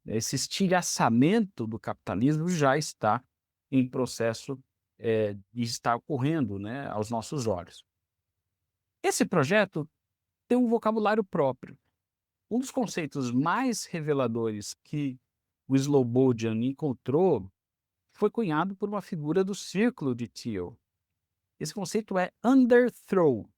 esse estilhaçamento do capitalismo já está em processo de estar ocorrendo, né, aos nossos olhos. Esse projeto tem um vocabulário próprio. Um dos conceitos mais reveladores que o Slobodian encontrou foi cunhado por uma figura do círculo de Thiel. Esse conceito é underthrow,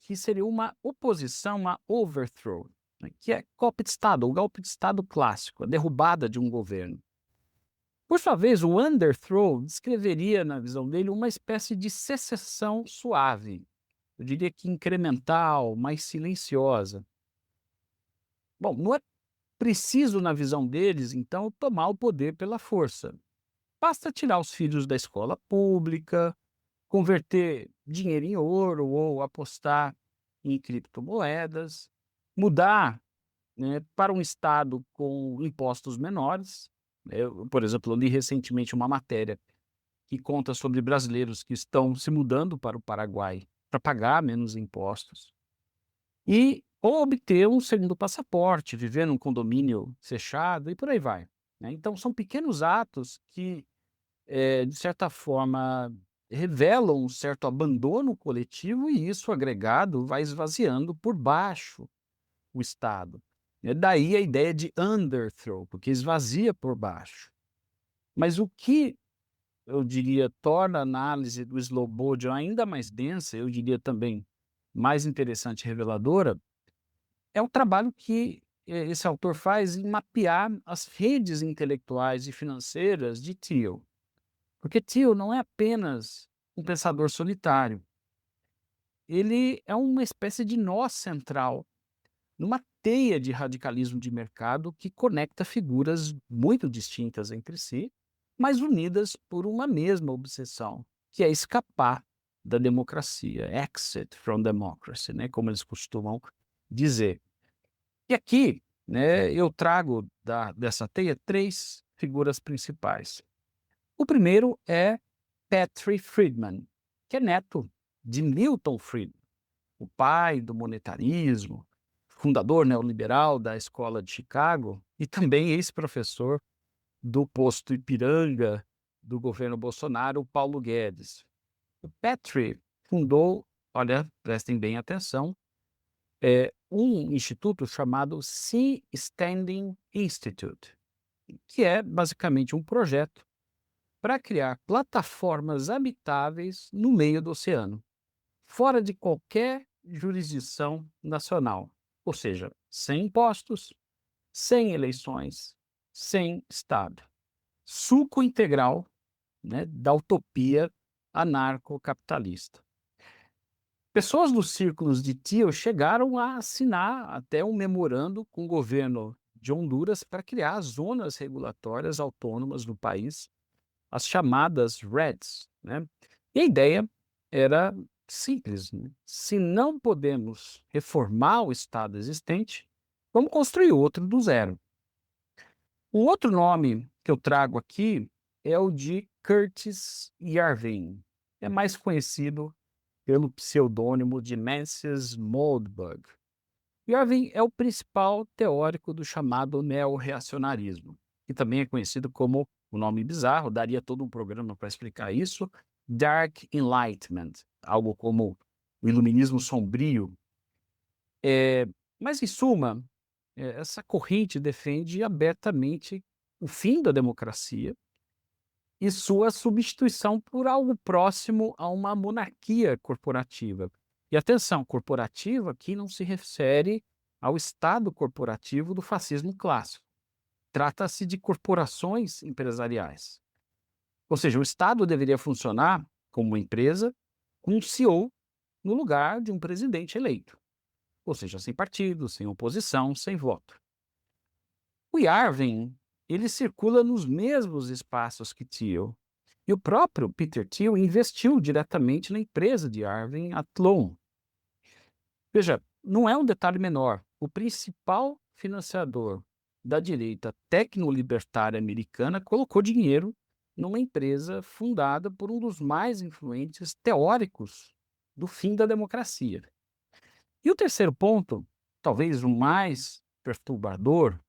que seria uma oposição a overthrow, né, que é golpe de Estado, o golpe de Estado clássico, a derrubada de um governo. Por sua vez, o underthrow descreveria, na visão dele, uma espécie de secessão suave, eu diria que incremental, mais silenciosa. Bom, não é preciso, na visão deles, então, tomar o poder pela força. Basta tirar os filhos da escola pública, converter dinheiro em ouro ou apostar em criptomoedas, mudar, né, para um estado com impostos menores. Eu, por exemplo, li recentemente uma matéria que conta sobre brasileiros que estão se mudando para o Paraguai para pagar menos impostos. E ou obter um segundo passaporte, viver num condomínio fechado e por aí vai, né. Então são pequenos atos que, de certa forma, revelam um certo abandono coletivo e isso agregado vai esvaziando por baixo o Estado. Daí a ideia de underthrow, porque esvazia por baixo. Mas o que eu diria torna a análise do Slobodian ainda mais densa, eu diria também mais interessante e reveladora, é o trabalho que esse autor faz em mapear as redes intelectuais e financeiras de Thiel. Porque Thiel não é apenas um pensador solitário, ele é uma espécie de nó central numa teia de radicalismo de mercado que conecta figuras muito distintas entre si, mas unidas por uma mesma obsessão, que é escapar da democracia, exit from democracy, né, como eles costumam dizer. E aqui, né, eu trago dessa teia três figuras principais. O primeiro é Patrick Friedman, que é neto de Milton Friedman, o pai do monetarismo, fundador neoliberal da Escola de Chicago e também ex-professor do posto Ipiranga do governo Bolsonaro, Paulo Guedes. O Patrick fundou, olha, prestem bem atenção, um instituto chamado Sea Standing Institute, que é basicamente um projeto para criar plataformas habitáveis no meio do oceano, fora de qualquer jurisdição nacional, ou seja, sem impostos, sem eleições, sem Estado. Suco integral, né, da utopia anarcocapitalista. Pessoas dos círculos de Thiel chegaram a assinar até um memorando com o governo de Honduras para criar zonas regulatórias autônomas no país, as chamadas REDs, né? E a ideia era simples, né? Se não podemos reformar o Estado existente, vamos construir outro do zero. Um outro nome que eu trago aqui é o de Curtis Yarvin. É mais conhecido pelo pseudônimo de Menzies Moldbug. Yarvin é o principal teórico do chamado neo-reacionarismo, que também é conhecido como, o nome bizarro, daria todo um programa para explicar isso, Dark Enlightenment, algo como o iluminismo sombrio. Mas, em suma, essa corrente defende abertamente o fim da democracia e sua substituição por algo próximo a uma monarquia corporativa. E atenção, corporativa aqui não se refere ao estado corporativo do fascismo clássico. Trata-se de corporações empresariais. Ou seja, o Estado deveria funcionar como uma empresa com um CEO no lugar de um presidente eleito. Ou seja, sem partido, sem oposição, sem voto. O Yarvin, ele circula nos mesmos espaços que Thiel. E o próprio Peter Thiel investiu diretamente na empresa de Yarvin, a Tlon. Veja, não é um detalhe menor. O principal financiador da direita tecnolibertária americana colocou dinheiro numa empresa fundada por um dos mais influentes teóricos do fim da democracia. E o terceiro ponto, talvez o mais perturbador,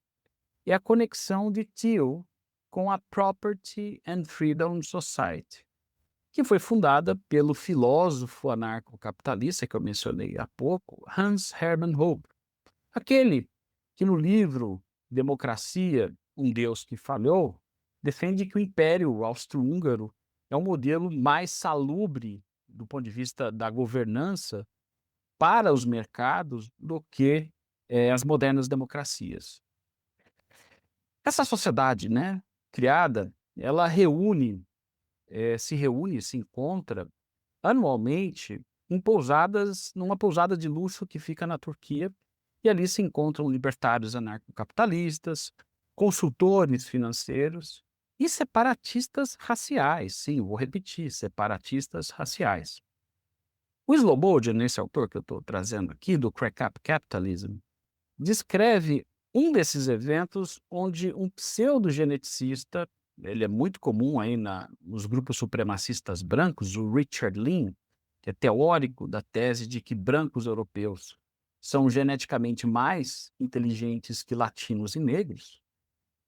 é a conexão de Thiel com a Property and Freedom Society, que foi fundada pelo filósofo anarcocapitalista que eu mencionei há pouco, Hans Hermann Hoppe, aquele que no livro Democracia, um Deus que Falhou, defende que o Império Austro-Húngaro é um modelo mais salubre do ponto de vista da governança para os mercados do que as modernas democracias. Essa sociedade, né, criada, ela se encontra anualmente em pousadas, numa pousada de luxo que fica na Turquia, e ali se encontram libertários anarcocapitalistas, consultores financeiros e separatistas raciais. Sim, vou repetir, separatistas raciais. O Slobodian, esse autor que eu estou trazendo aqui, do Crack Up Capitalism, descreve um desses eventos onde um pseudogeneticista, ele é muito comum aí nos grupos supremacistas brancos, o Richard Lynn, que é teórico da tese de que brancos europeus são geneticamente mais inteligentes que latinos e negros.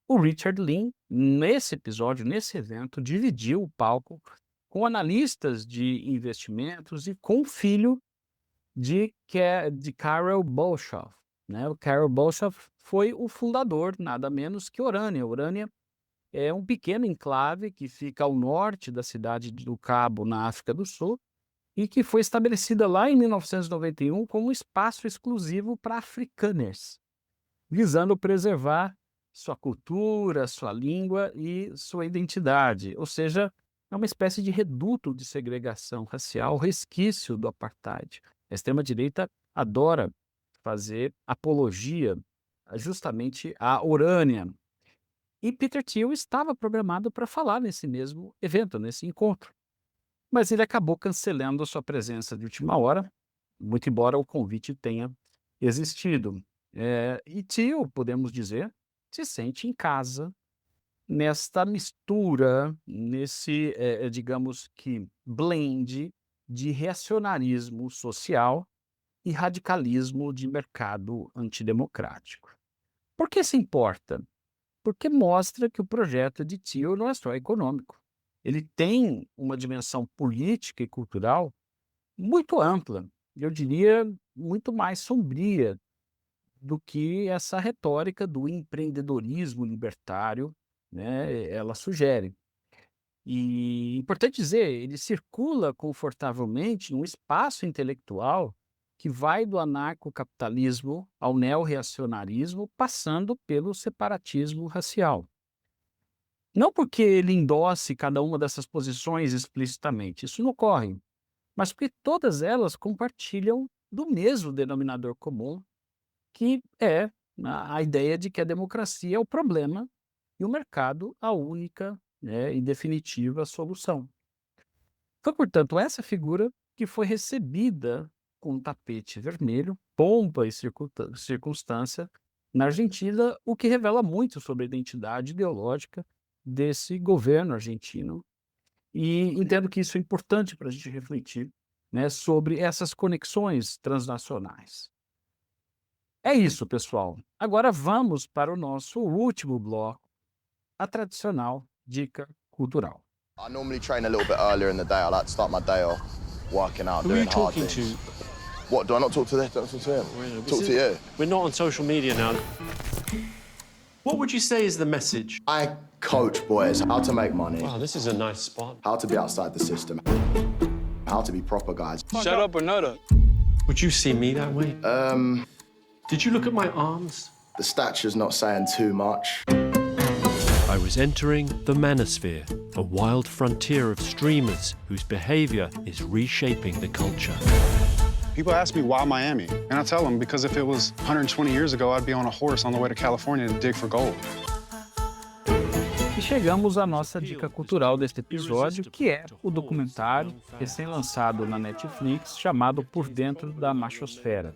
O Richard Lynn, nesse episódio, nesse evento, dividiu o palco com analistas de investimentos e com o filho de Karel Bolshoff. Né? O Karel Bolshoff foi o fundador, nada menos que Orânia. Orânia é um pequeno enclave que fica ao norte da cidade do Cabo, na África do Sul, e que foi estabelecida lá em 1991 como um espaço exclusivo para afrikaners, visando preservar sua cultura, sua língua e sua identidade. Ou seja, é uma espécie de reduto de segregação racial, resquício do apartheid. A extrema-direita adora fazer apologia justamente à Orânia. E Peter Thiel estava programado para falar nesse mesmo evento, nesse encontro. Mas ele acabou cancelando a sua presença de última hora, muito embora o convite tenha existido. E Thiel, podemos dizer, se sente em casa nesta mistura, nesse, digamos que, blend de reacionarismo social e radicalismo de mercado antidemocrático. Por que isso importa? Porque mostra que o projeto de Thiel não é só econômico. Ele tem uma dimensão política e cultural muito ampla, eu diria muito mais sombria do que essa retórica do empreendedorismo libertário, né, ela sugere. E importante dizer, ele circula confortavelmente num espaço intelectual que vai do anarcocapitalismo ao neorreacionarismo, passando pelo separatismo racial. Não porque ele endosse cada uma dessas posições explicitamente, isso não ocorre, mas porque todas elas compartilham do mesmo denominador comum, que é a ideia de que a democracia é o problema e o mercado a única, né, e definitiva solução. Foi, portanto, essa figura que foi recebida com um tapete vermelho, pompa e circunstância na Argentina, o que revela muito sobre a identidade ideológica desse governo argentino. E entendo que isso é importante para a gente refletir, né, sobre essas conexões transnacionais. É isso, pessoal. Agora vamos para o nosso último bloco, a tradicional dica cultural. I normally train a little bit earlier in the day. I like to start my day off working out, Who are you doing hard talking things. to? What, do I not talk to them? Don't talk to him. Talk to you. We're not on social media now. What would you say is the message? I coach boys how to make money, Wow, this is a nice spot. how to be outside the system, how to be proper guys. Shut up or nut up. Would you see me that way? Did you look at my arms? The stature's not saying too much. I was entering the manosphere, a wild frontier of streamers whose behavior is reshaping the culture. People ask me why Miami, and I tell them because if it was 120 years ago, I'd be on a horse on the way to California to dig for gold. E chegamos à nossa dica cultural deste episódio, que é o documentário recém-lançado na Netflix chamado Por Dentro da Machosfera,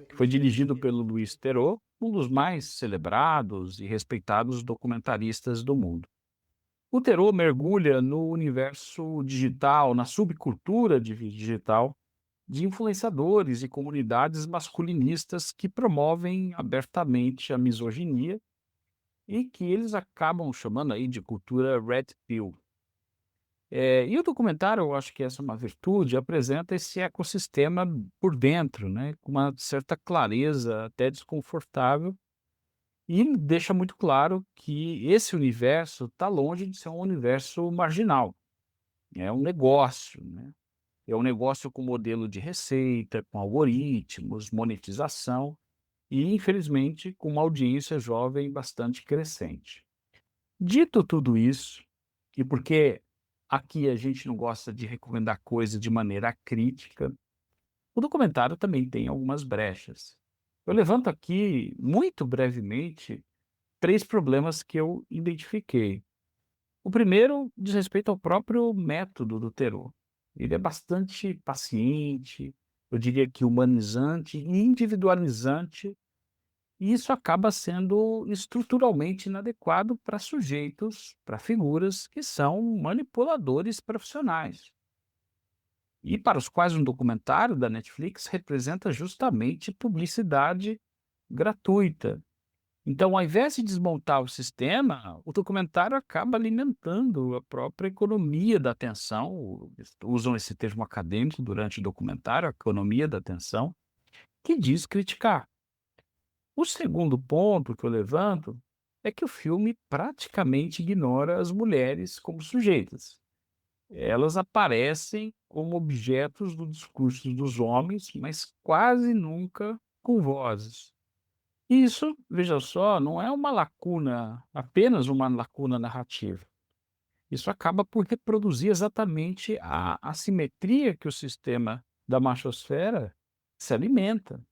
que foi dirigido pelo Louis Theroux, um dos mais celebrados e respeitados documentaristas do mundo. O Theroux mergulha no universo digital, na subcultura digital, de influenciadores e comunidades masculinistas que promovem abertamente a misoginia e que eles acabam chamando aí de cultura Red Pill. E o documentário, eu acho que essa é uma virtude, apresenta esse ecossistema por dentro, né, com uma certa clareza, até desconfortável, e deixa muito claro que esse universo está longe de ser um universo marginal. É um negócio, né? É um negócio com modelo de receita, com algoritmos, monetização e, infelizmente, com uma audiência jovem bastante crescente. Dito tudo isso, e porque aqui a gente não gosta de recomendar coisa de maneira crítica, o documentário também tem algumas brechas. Eu levanto aqui, muito brevemente, 3 problemas que eu identifiquei. O primeiro diz respeito ao próprio método do Theroux. Ele é bastante paciente, eu diria que humanizante e individualizante, e isso acaba sendo estruturalmente inadequado para sujeitos, para figuras que são manipuladores profissionais. E para os quais um documentário da Netflix representa justamente publicidade gratuita. Então, ao invés de desmontar o sistema, o documentário acaba alimentando a própria economia da atenção, usam esse termo acadêmico durante o documentário, a economia da atenção, que diz criticar. O segundo ponto que eu levanto é que o filme praticamente ignora as mulheres como sujeitas. Elas aparecem como objetos do discurso dos homens, mas quase nunca com vozes. Isso, veja só, não é uma lacuna, apenas uma lacuna narrativa. Isso acaba por reproduzir exatamente a assimetria que o sistema da machosfera se alimenta.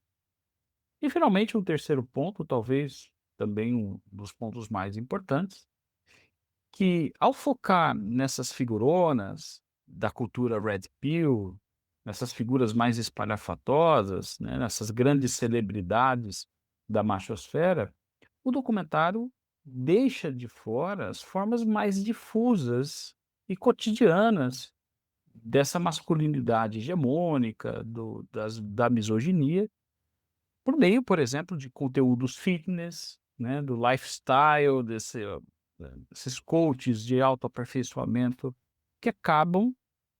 E, finalmente, um terceiro ponto, talvez também um dos pontos mais importantes, que ao focar nessas figuronas da cultura Red Pill, nessas figuras mais espalhafatosas, né, nessas grandes celebridades da machosfera, o documentário deixa de fora as formas mais difusas e cotidianas dessa masculinidade hegemônica, da misoginia, por meio, por exemplo, de conteúdos fitness, né, do lifestyle, desses coaches de autoaperfeiçoamento que acabam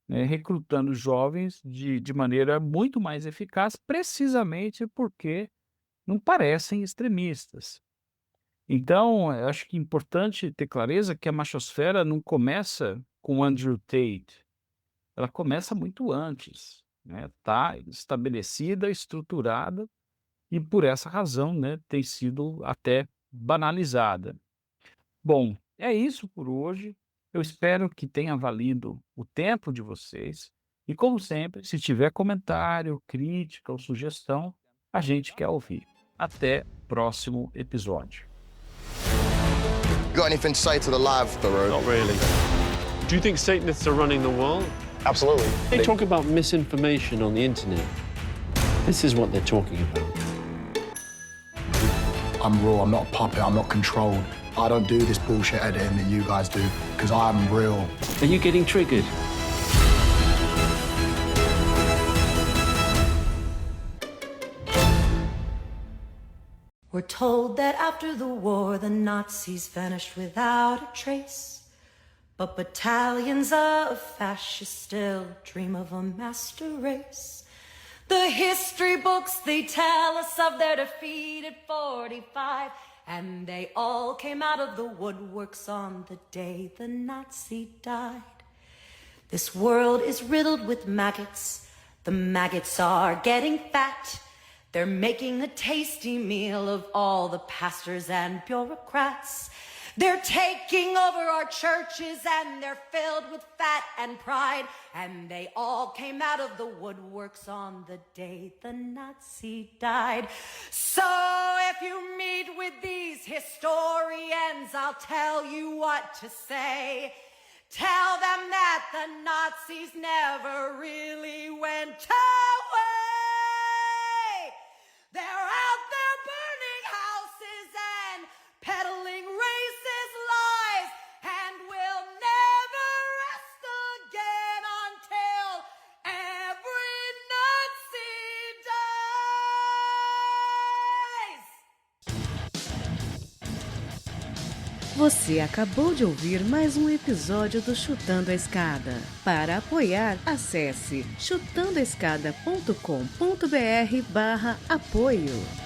recrutando jovens de maneira muito mais eficaz, precisamente porque não parecem extremistas. Então, eu acho que é importante ter clareza que a machosfera não começa com Andrew Tate, ela começa muito antes, né? Tá estabelecida, estruturada e por essa razão, né, tem sido até banalizada. Bom, é isso por hoje. Eu espero que tenha valido o tempo de vocês. E como sempre, se tiver comentário, crítica ou sugestão, a gente quer ouvir. Até o próximo episódio. Got anything to say to the live, Theroux? Not really. Do you think Satanists are running the world? Absolutely. They talk about misinformation on the internet. This is what they're talking about. I'm raw, I'm not a puppet, I'm not controlled. I don't do this bullshit editing that you guys do, because I'm real. Are you getting triggered? We're told that after the war, the Nazis vanished without a trace. But battalions of fascists still dream of a master race. The history books, they tell us of their defeat at 45. and they all came out of the woodworks on the day the Nazi died. This world is riddled with maggots. The maggots are getting fat. They're making a tasty meal of all the pastors and bureaucrats. They're taking over our churches and they're filled with fat and pride. And they all came out of the woodworks on the day the Nazi died. So if you meet with these historians, I'll tell you what to say. Tell them that the Nazis never really went away. They're out there burning houses and peddling racist lies, and will never rest again until every Nazi dies. Você acabou de ouvir mais um episódio do Chutando a Escada. Para apoiar, acesse chutandoaescada.com.br/apoio.